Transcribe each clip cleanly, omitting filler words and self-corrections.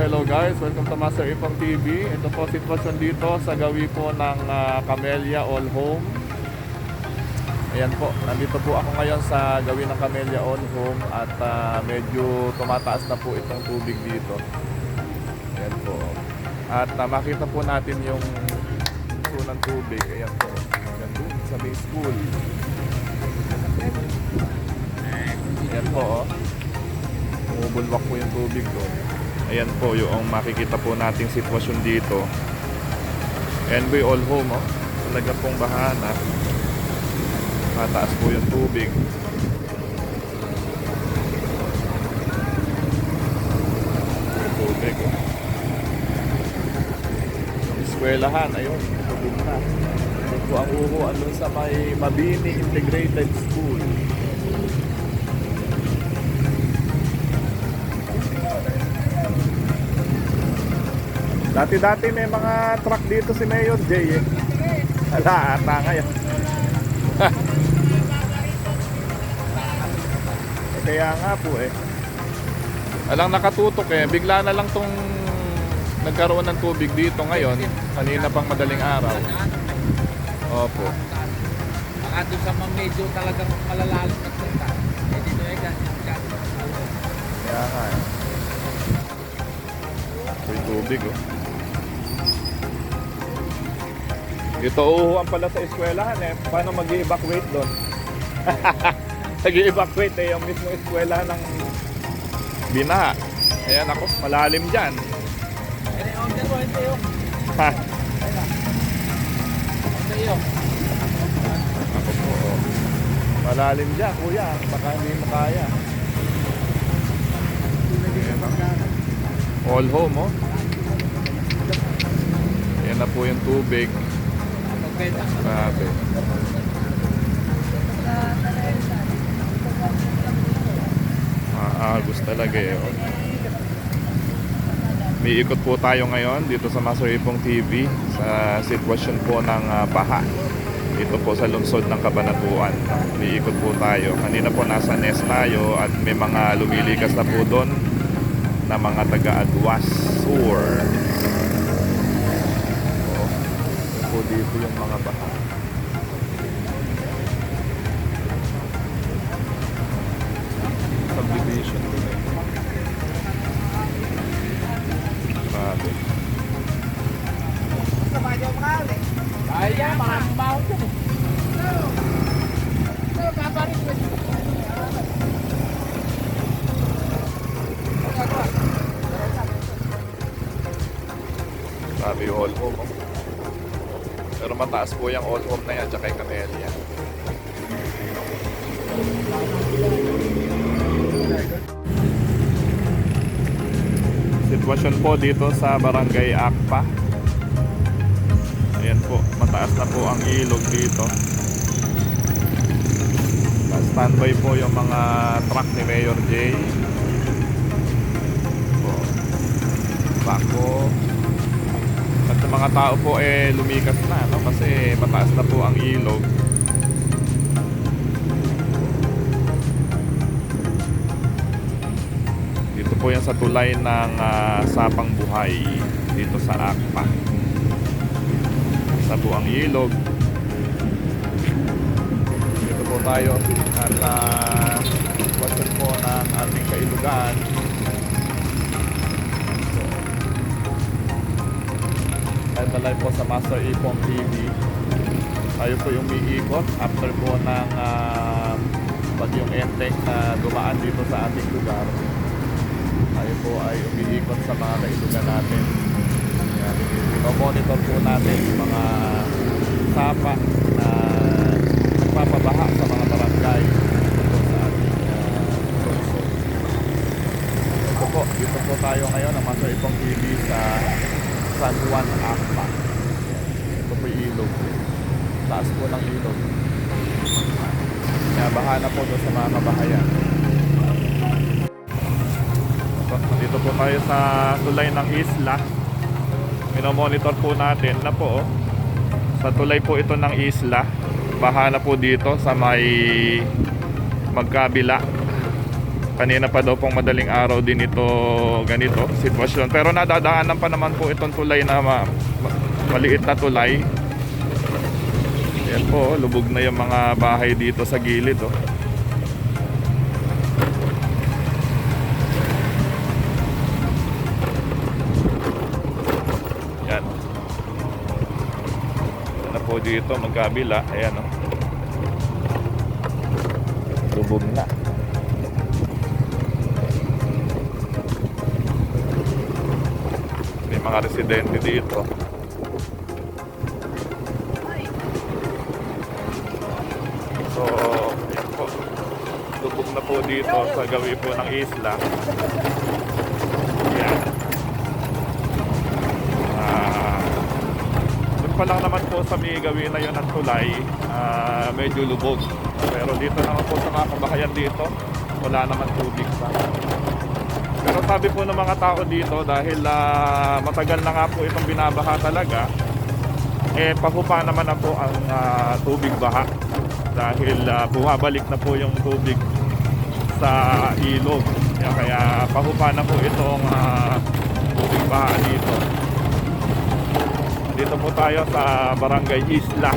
hello guys, welcome to Master Ipong TV. Ito po sitwasyon dito sa gawi po ng Camellia All Home. Ayan po, nandito po ako ngayon sa gawi ng Camellia All Home at medyo tumataas na po itong tubig dito. Ayan po. At makita po natin yung gusto ng tubig. Ayan po, ayan po sa may school. Ayan po, oh. Bumubulwak po yung tubig doon. Ayan po yung makikita po nating sitwasyon dito. NB All Home, oh. Talaga pong bahana. Mataas po yung tubig. Yung tubig, oh. Ang eskwelahan, ayun, tubig na. Ito po ang uhuan doon sa may Mabini Integrated School. Dati-dati may mga truck dito si Mayor Jay, eh. Ala, ata ngayon. Kaya nga po eh. Alang nakatutok eh. Bigla na lang tong nagkaroon ng tubig dito ngayon. Kanina pang madaling araw. Opo. Baka doon sa medyo talagang malalalim na punta. Eh dito eh ganyan. Kaya nga eh. Ito yung tubig oh. Dito uuhuan pala sa eskwelahan eh. Paano mag-i-evacuate doon? Nag-i-evacuate eh yung mismo eskwelahan ng binaha. Ayan ako, malalim dyan. Ha? Ako po oh. Malalim dyan kuya. Baka hindi mo kaya. All home oh. Ayan na po yung tubig. Grabe. Agos talaga eh. Oh. May ikot po tayo ngayon dito sa Master Ipong TV sa sitwasyon po ng baha. Dito po sa lungsod ng Cabanatuan. May ikot po tayo. Kanina po nasa Nest tayo at may mga lumilikas na po doon na mga taga-Agwas Sur. Po dito yung mga baha. Subdivision din eh. Grabe. Kaya maraming baho dyan. Grabe yung all home. Pero mataas po yung all home na yan tsaka yung Camellia. Sitwasyon po dito sa Barangay Akpa. Ayan po, mataas na po ang ilog dito. Standby po yung mga truck ni Mayor J. Bako. At sa mga tao po eh lumikas na no? Kasi mataas na po ang ilog. Dito po yan sa tulay ng Sapang Buhay dito sa Akpa. Isa po ang ilog. Dito po tayo at sitwasyon po ng ating kailugan. Live po sa Master Ipong TV. Tayo po yung umiikot after po ng bagyong Enteng na dumaan dito sa ating lugar. Tayo po ay umiikot sa mga kailugan natin. Monitor po natin yung mga sapa na nagpapabaha sa mga barangay dito sa ating lungsod. Dito po tayo ngayon ang Master Ipong TV sa San Juan Akpa. Ito po yung ilog. Taas po ng ilog. Kaya baha na po doon sa mga kabahayan. Dito po tayo sa tulay ng isla. Minomonitor po natin na po sa tulay po ito ng isla. Baha na po dito sa may magkabila. Kanina pa daw pong madaling araw din ito ganito sitwasyon. Pero nadadaanan pa naman po itong tulay na maliit na tulay. Yan po, lubog na yung mga bahay dito sa gilid. Oh. Yan. Yan na po dito magkabila. Ayan oh. Lubog na. May mga residente dito. So, yan po. Lubog na po dito sa gawi po ng isla. Yan. Doon pa lang naman po sa may gawi na yun ng tulay, medyo lubog. Pero dito naman po sa mga kabahayan dito, wala naman tubig pa. Pero sabi po ng mga tao dito, dahil matagal na nga po itong binabaha talaga, pahupa naman na po ang tubig baha. Dahil bumabalik na po yung tubig sa ilog. Kaya pahupa na po itong tubig baha dito. Dito po tayo sa Barangay Isla.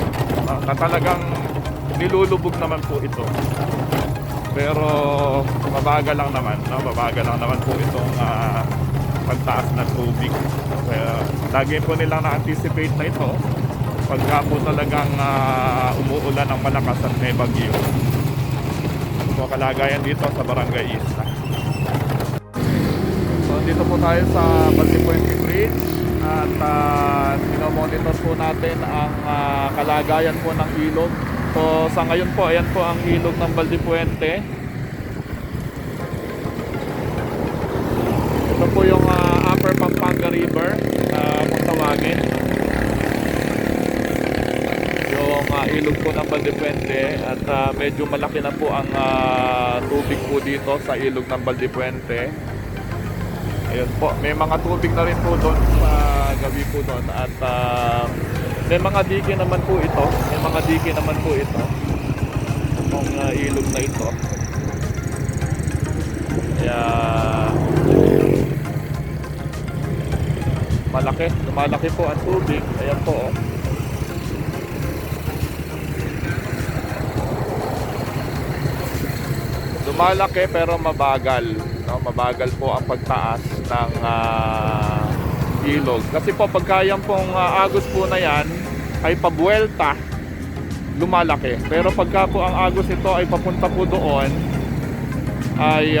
Na talagang nilulubog naman po ito. Pero mabagal lang naman, no? Mabagal lang naman po itong pagtaas ng tubig. Kaya lagi po nilang na-anticipate na ito pagka po talagang umuulan ng malakas at may bagyo. So kalagayan dito sa Barangay Isla. So dito po tayo sa Baltipuente Bridge at minomonitor po natin ang kalagayan po ng ilog. So sa ngayon po, ayan po ang ilog ng Baltipuente. Ito po yung Upper Pampanga River kung tawagin. Yung ilog po ng Baltipuente at medyo malaki na po ang tubig po dito sa ilog ng Baltipuente. Ayun po, may mga tubig na rin po doon sa gabi po doon at may mga dike naman po ito. May mga dike naman po ito. Itong ilog na ito. Kaya lumalaki po ang tubig. Ayan po oh. Lumalaki pero mabagal, no? Mabagal po ang pagtaas ng ilog. Kasi po pagka yan pong agos po na yan ay pabuelta, lumalaki. Pero pagka po ang agos ito ay papunta po doon, ay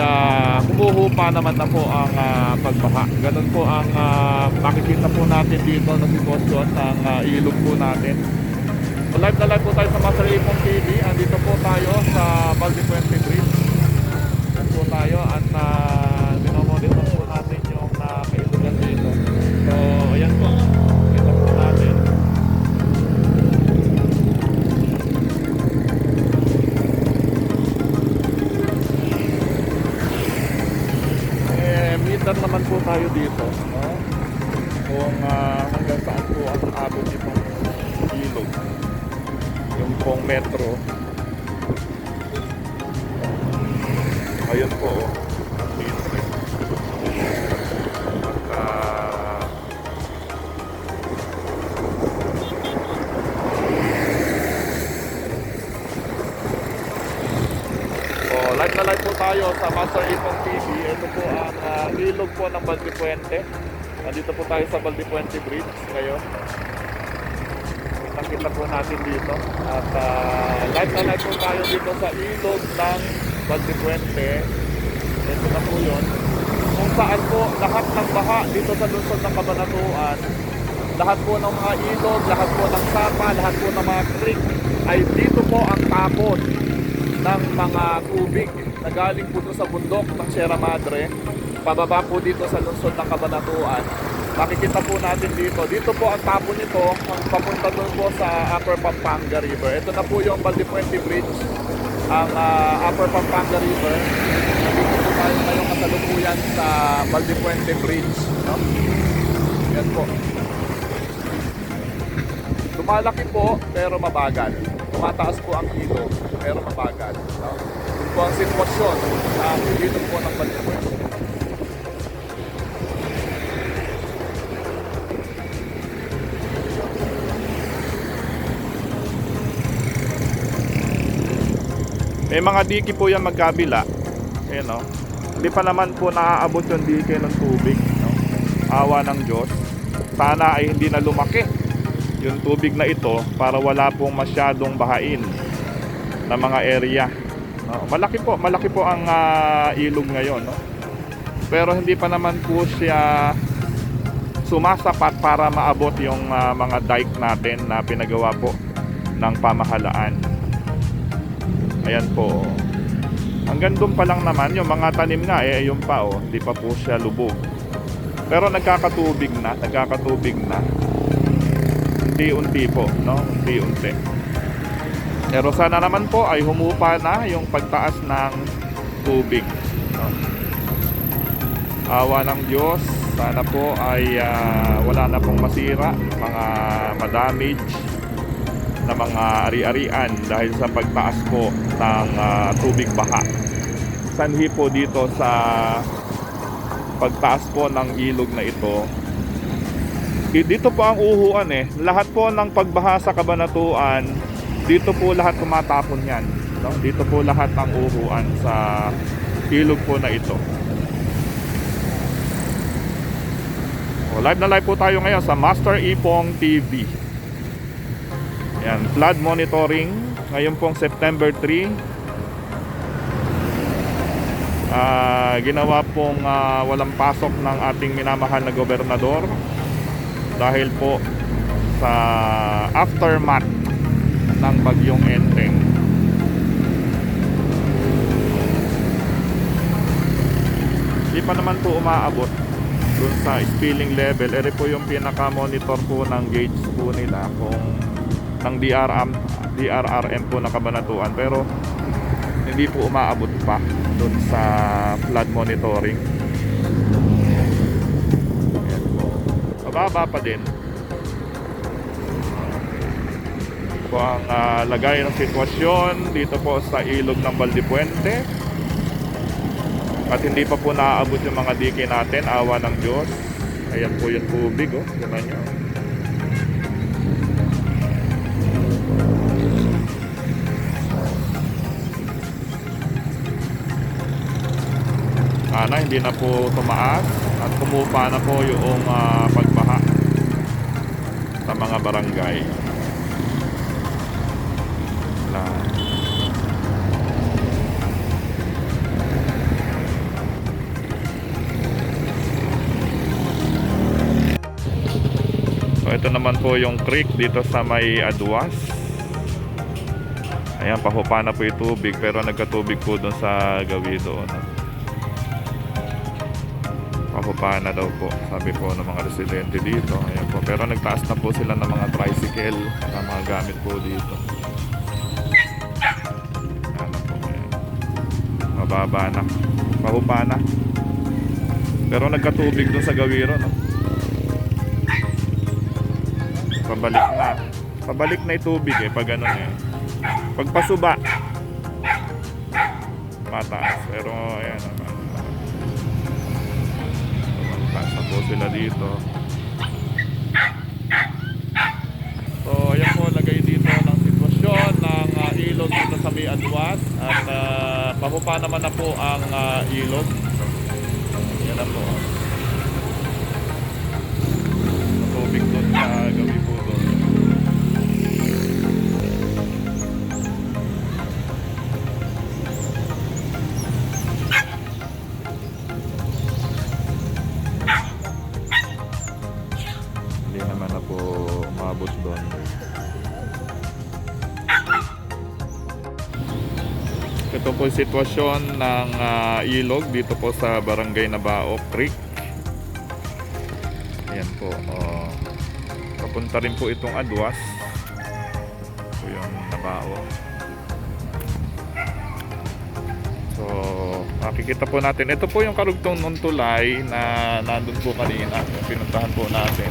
humuhupa naman na po ang pagbaha. Ganun po ang makikita po natin dito na sitwasyon ng ilog po natin. So live na live po tayo sa Master Ipong TV. Andito po tayo sa Baltipuente Bridge. Po tayo at minomonitor po natin yung kailugan dito. So ayan po, kita po natin. Meter naman po tayo dito, no? Kung hanggang saan po ang abot itong ilog, yung pong metro. Ayun po. Live na live po tayo sa Master Ipong TV. Ito po ang ilog po ng Baltipuente. Nandito po tayo sa Baltipuente Bridge ngayon. Nakita po natin dito. At live na live po tayo dito sa ilog ng Baltipuente. Ito na po yun. Kung saan po lahat ng baha dito sa lungsod ng Cabanatuan, lahat po ng mga ilog, lahat po ng sapa, lahat po ng mga creek ay dito po ang tapon ng mga tubig na galing po doon sa bundok ng Sierra Madre pababa po dito sa lungsod ng Cabanatuan. Makikita po natin dito po ang tapon nito papunta doon po sa Upper Pampanga River. Ito na po yung Baltipuente Bridge, ang Upper Pampanga River. Nandito po tayo ngayong kasalukuyan sa Baltipuente Bridge, no? Yan po. Lumalaki po pero mabagal. Tumataas po ang ilog pero mabagal, no? po ang sitwasyon sa ilog po ng Baldipuente. May mga diki po yan magkabila. Ayan o. Hindi pa naman po naaabot yung diki ng tubig. No? Awa ng Diyos. Sana ay hindi na lumaki yung tubig na ito para wala pong masyadong bahain na mga area. No? Malaki po ang ilog ngayon. No? Pero hindi pa naman po siya sumasapat para maabot yung mga dike natin na pinagawa po ng pamahalaan. Ayan po. Hanggang doon pa lang naman yung mga tanim nga ayun pa hindi pa po siya lubog. Pero nagkakatubig na. Unti-unti po, no? Unti-unti. Pero sana naman po ay humupa na yung pagtaas ng tubig, no? Awa ng Diyos, sana po ay wala na pong masira, mga madamage na mga ari-arian dahil sa pagtaas po ng tubig baha. Sanhi po dito sa pagtaas po ng ilog na ito. Dito po ang uhuan Lahat po ng pagbaha sa Cabanatuan, dito po lahat tumatapon yan. No? Dito po lahat ang uhuan sa ilog po na ito. Live na live po tayo ngayon sa Master Ipong TV. Yan, flood monitoring ngayon pong September 3. Ginawa pong walang pasok ng ating minamahal na gobernador dahil po sa aftermath ng bagyong Enteng. Hindi pa naman po umaabot dun sa spilling level. Ere po yung pinaka-monitor po ng gauge po nila kung ng DRRM po ng Cabanatuan, pero hindi po umaabot pa dun sa flood monitoring. Ayan po. Mababa pa din po ang lagay ng sitwasyon dito po sa ilog ng Baldipuente. At hindi pa po naaabot yung mga dike natin, awa ng Diyos. Ayan po yung tubig, tingnan nyo. Sana hindi na po tumaas at kumupa na po yung pagbaha sa mga barangay. So ito naman po yung creek dito sa may Aduas. Ayan, pahupa na po yung tubig, pero nagkatubig po doon sa gawi doon. Pahupa na daw po, sabi po ng mga residente dito. Ayan po, pero nagtaas na po sila ng mga tricycle at mga gamit po dito. Ayan po, ayan. Mababa na, pahupa na, pero nagkatubig doon sa Gawiro, no? Pabalik na yung tubig pag ano pag pasuba mataas, pero ayan mataas na po sila dito. So ayan po, lagay dito ng sitwasyon ng ilog dito sa may Aduas at pahupa naman na po ang ilog. Ayan na po tubig doon sa gawi po doon. Hindi naman na po umabot doon. Ito po yung sitwasyon ng ilog dito po sa Barangay Nabao Creek. Ayan po, papunta rin po itong Aduas. Ito yung Nabao. So makikita po natin, ito po yung karugtong ng tulay na nandun po kanina, pinuntahan po natin.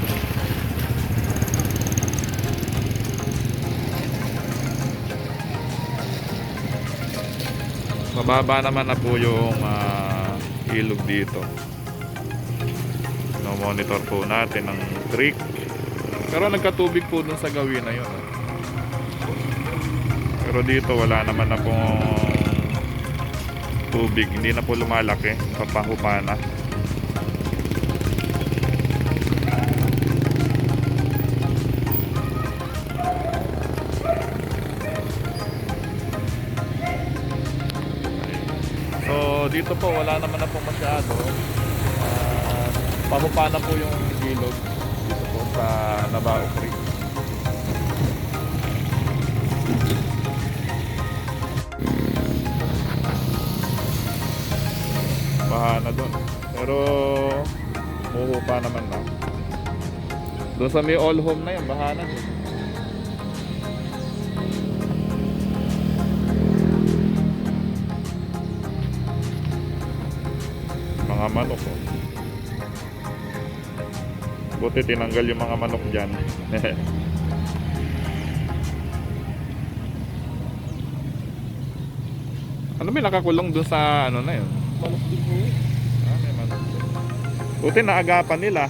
Mababa naman na po yung ilog dito. No-monitor po natin ang creek. Pero nagkatubig po dun sa gawin na yun. Pero dito wala naman na pong tubig. Hindi na po lumalaki. Papahupa na. So dito po wala naman na po masyado. Pahupa na po yung ilog dito po sa Nabao Creek. Baha na doon. Pero huhupa naman na. Doon sa may all home na yun, baha na doon. Mga manok oh. Buti tinanggal yung mga manok dyan. Ano may nakakulong doon sa ano na yun? Manok din po eh. May manok doon. Buti naagapan nila.